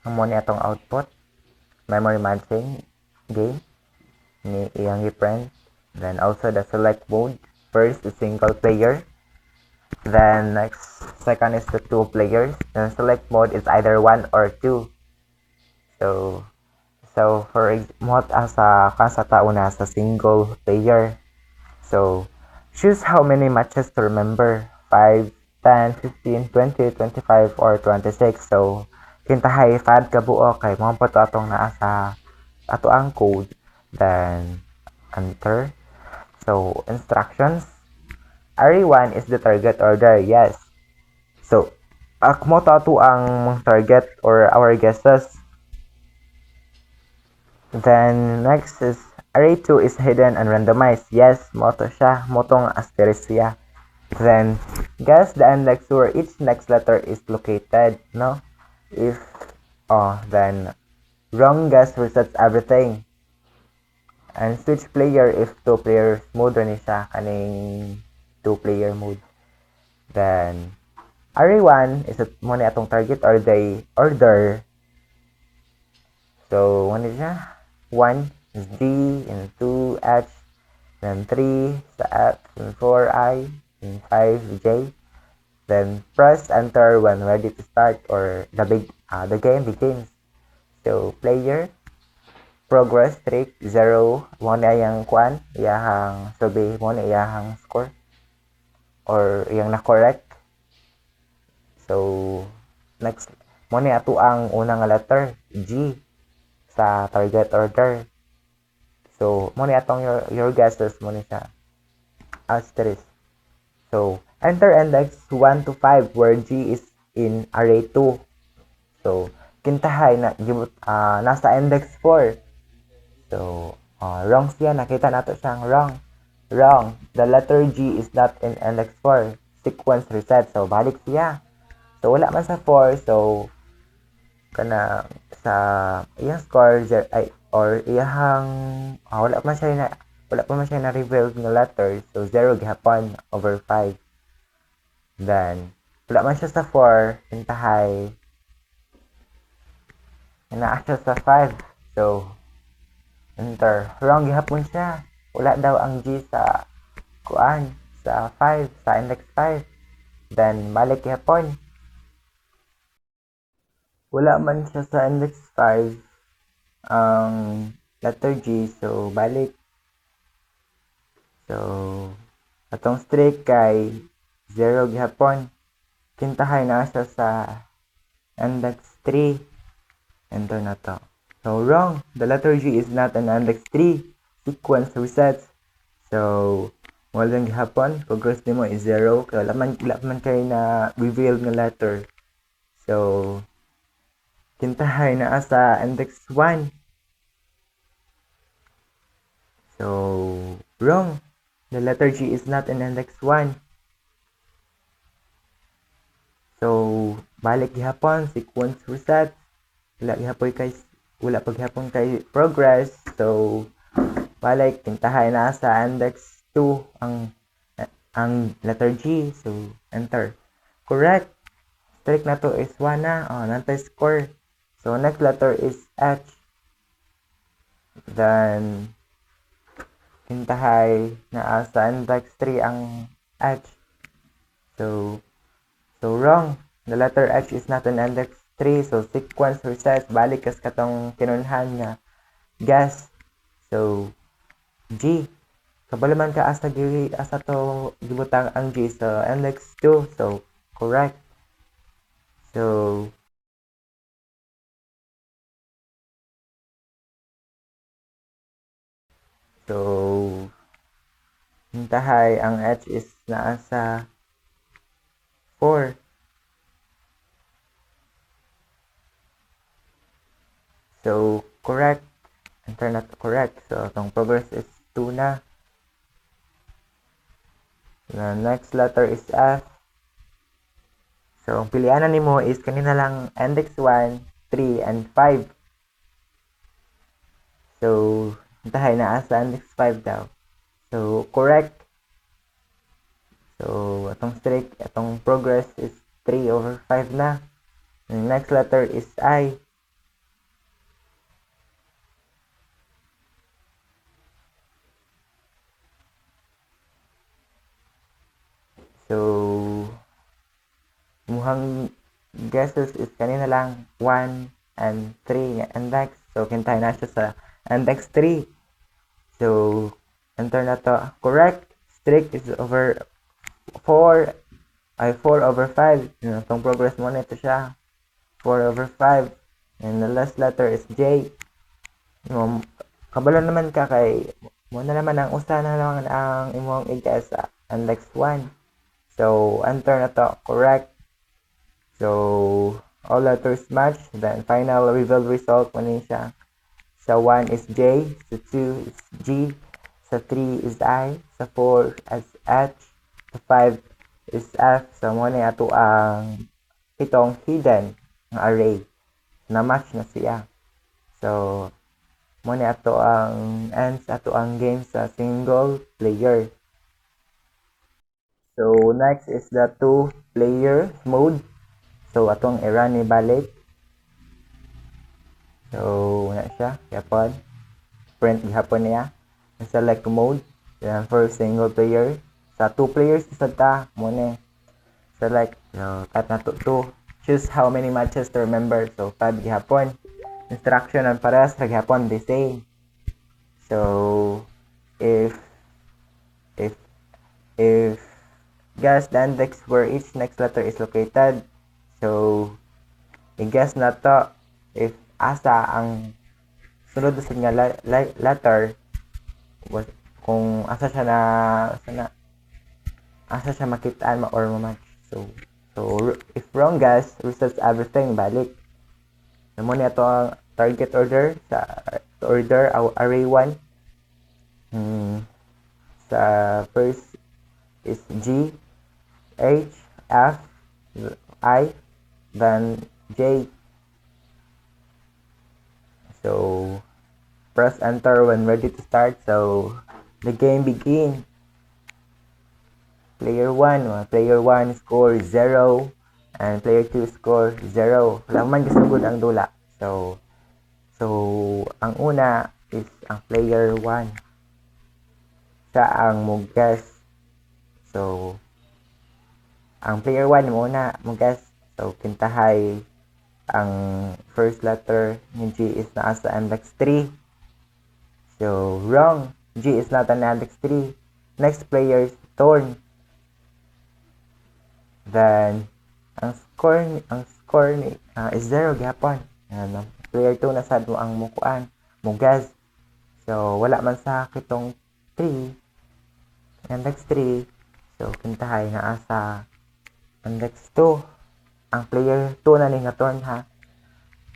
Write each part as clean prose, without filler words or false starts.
amo ni atong output memory matching game ni iyang i-print. Then also the select mode. First is single player. Then next second is the two players. Then select mode is either one or two. So for mo sa tauna sa single player. So choose how many matches to remember. 5, 10, 15, 20, 25, or 26. So kintahay 5 ka buo kay mo po to atong naa sa ato ang code. Then enter. So instructions. RE1 is the target order. Yes. So mo to ato ang target or our guesses. Then next is array 2 is hidden and randomized. Yes, moto siya. Motong asterisk siya. Then guess the index where each next letter is located. No? If then wrong guess resets everything. And switch player if two players mode rin siya kaning two player mode. Then array 1 is mo ni atong target or the order. So ano siya? 1 is G, and 2 H, then 3 sa F, and 4 I, and 5 J. Then press enter when ready to start or the game begins. So player, progress, streak, 0, mo na iyang kuan, iyahang sabi mo na iyahang score or iyang na correct. So next mo ni ato ang unang letter G sa target order. So mo ni atong your guesses mo ni siya asterisk. So enter index 1 to 5 where G is in array 2. So kintahay na nasa index 4. So wrong siya, nakita nato siyang wrong. The letter G is not in index 4. Sequence reset. So balik siya. So wala man sa 4. So kana sa iyang score or iyang wala pa man siya na revealed nga letter. So 0 gihapon over 5. Then wala man siya sa 4, intahay naa siya sa 5. So enter. Wrong gihapon siya. Wala daw ang G sa kuan sa 5, sa index 5. Then balik gihapon. Wala man siya sa index 5 ang letter G, so balik. So atong streak kay 0 gihapon. Kintahay na siya sa index 3. Enter na to. So wrong. The letter G is not an index 3. Sequence resets. So walang gihapon. Progress nimo is 0. Kaya wala man kay na revealed nga letter. So kintahay na sa index 1. So wrong. The letter G is not in index 1. So balik gihapon, sequence reset. Wala paghapon kay progress. So balik kintahay na sa index 2 ang letter G. So enter. Correct. Streak na to is 1 na. Nantay score. So next letter is H. Then kintahay na sa index 3 ang H. So wrong. The letter H is not an index 3. So sequence reset. Balik kas katong kinunhan nga guess. So G. Kabalaman ka asa to gibutang ang G sa index 2. So correct. So hintahay ang H is naa sa 4. So correct. Enter na to correct. So itong progress is 2 na. The next letter is F. So ang pilian na nimo is kanina lang index 1, 3, and 5. So hintahay na sa index 5 daw. So correct. So atong progress is 3 over 5 na. The next letter is I. So, muhang guesses is kanina lang 1 and 3 nga index. So, kintahin na siya sa index 3. So, enter na to. Correct. Strict is over 4. Ay, 4 over 5. Itong progress mo na ito siya. 4 over 5. And the last letter is J. Kabalo naman ka kay mo na naman ang usa na lang ang imong i-guess sa index 1. So, enter na to. Correct. So, all letters match. Then, final revealed result mo na siya. Sa 1 is J. Sa 2 is G. Sa 3 is I. Sa 4 is H. Sa 5 is F. So, mo na ato ang itong hidden na array. Na-match na siya. So, mo na ato ang ends ato ang game sa single player. So, next is the two player mode. So, atong i-run ni balik. So, na siya. Yapon. Print gihapon niya. Select mode. Then, for single player. Sa 2 players, isa ta. Muna. Select. So, cut na to 2. Choose how many matches to remember. So, 5 gihapon. Instruction ang pares. Gihapon the same. So, if guess the index where each next letter is located. So, i-guess na to if asa ang sunod sa nga letter kung asa siya asa siya makitaan or ma-match. So if wrong guess, resets everything balik. Namo ni ato ang target order sa order array 1. Sa first is G, H, F, I, then J. So, press enter when ready to start. So, the game begin. Player 1 score 0 and player 2 score 0. Wala man kasugod ang dula. So ang una is ang player 1. Siya ang mag-guess. So, ang player 1 muna mag-guess. So, kintahay ang first letter ni G is naa sa index 3. So, wrong. G is not an index 3. Next player's turn. Then, ang score ni is 0 gihapon. Player 2 na sad mo ang mukuan, guess. So, wala man sa kitong 3. Index 3. So, kintahay na sa index 2. Ang player 2 na ni nga turn ha.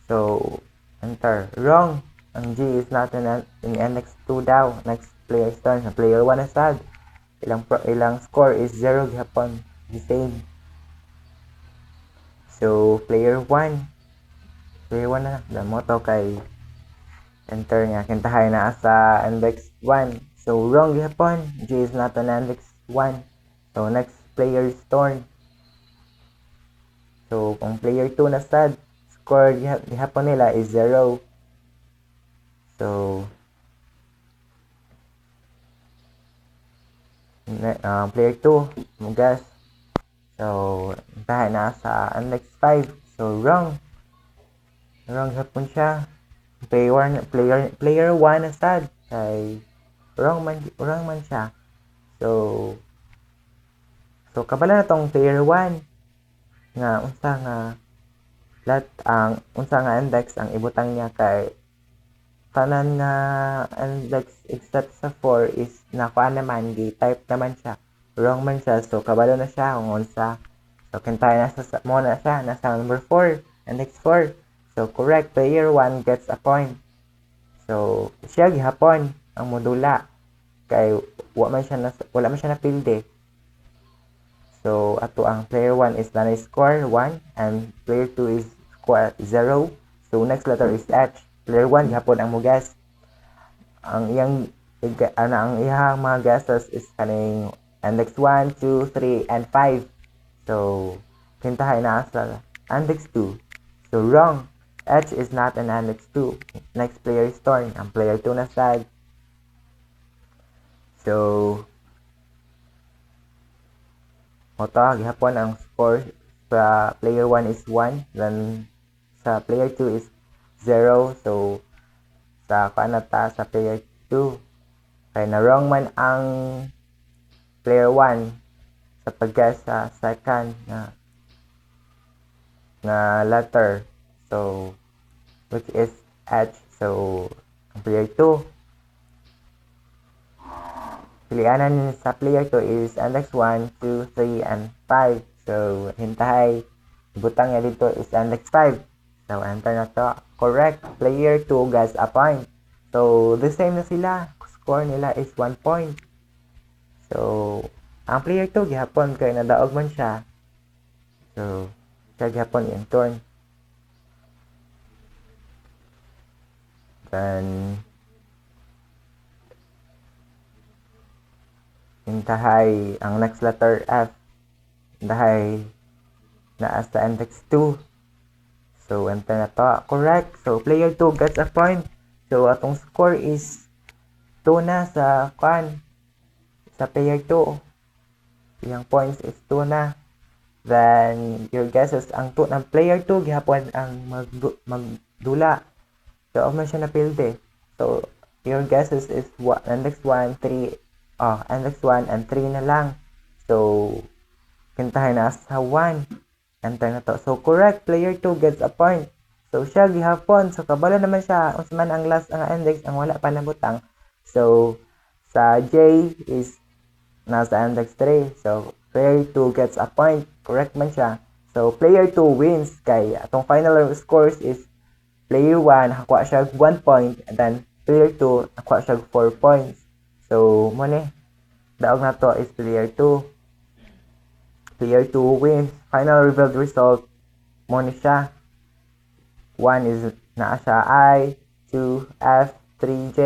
So, enter. Wrong. Ang G is not in index 2 daw. Next player's turn. Ang player 1 na sad. Ilang score is 0 gihapon. The same. So, player 1 na. Damo to kay enter nga. Kintahay na sa index 1. So, wrong gihapon. G is not an index 1. So, next player's turn. So, kung player 2 na sad, score gihapon nila is 0. So, player 2, mugas. So, tayo na sa index 5. So, wrong. Wrong hapon siya. Player 1 na sad. Kay wrong man siya. So kabala na tong player 1 nga unsa nga index ang ibutang niya kay tanan nga index except sa 4 is nakuha naman type naman siya. Wrong man siya. So, kabalo na siya kung unsa. So, kintay na mo na siya. Nasa number 4. Index 4. So, correct. Player 1 gets a point. So, siya gihapon ang modula. Kay wala man siya napilde. So, ato ang player 1 is na score 1 and player 2 is score 0. So, next letter is H. Player 1 gihapon ang mugas. Ang iyang mga guesses is kaning index 1, 2, 3, and 5. So, kintahay na sa index 2. So, wrong. H is not an index 2. Next player is turn. Ang player 2 na sad. So, Moto gihapon ang score sa player 1 is 1, then sa player 2 is 0. So sa kanata sa player 2 kay na wrong man ang player 1 sa pag-guess sa second na letter. So which is H. So ang player 2 pilianan sa player 2 is index 1, 2, 3, and 5. So, hintahay. Butang niya dito is index 5. So, enter na to. Correct. Player 2 gets a point. So, the same na sila. Score nila is 1 point. So, ang player 2, gihapon kay nadaog man siya. So, siya gihapon yung turn. Then, hintahay ang next letter F. Hintahay na sa index 2. So, enter na to. Correct. So, player 2 gets a point. So, atong score is 2 na sa player 2. Yung points is 2 na. Then, your guesses, ang ng player 2, gihapon ang magdula. So, man siya napilde. So, your guesses is index 1, 3, index 1 and 3 na lang. So, kintahin na sa 1. Enter na to. So, correct. Player 2 gets a point. So, siya gihapon. So, kabalo naman siya. Usman ang last ang index, ang wala pa nabutang. So, sa J is nasa index 3. So, player 2 gets a point. Correct man siya. So, player 2 wins. Kaya, atong final scores is player 1, nakuha siya 1 point. And then, player 2, nakuha siya 4 points. So, muna, daog na to is player 2. Player 2 wins. Final revealed result, muna siya. 1 is naa siya I, 2 F, 3 J,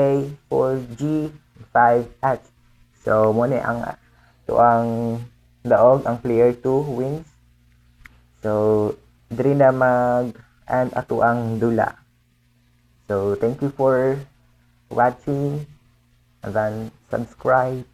4 G, 5 H. So, muna ang daog, ang player 2 wins. So, diri na and ato ang dula. So, thank you for watching. And then subscribe.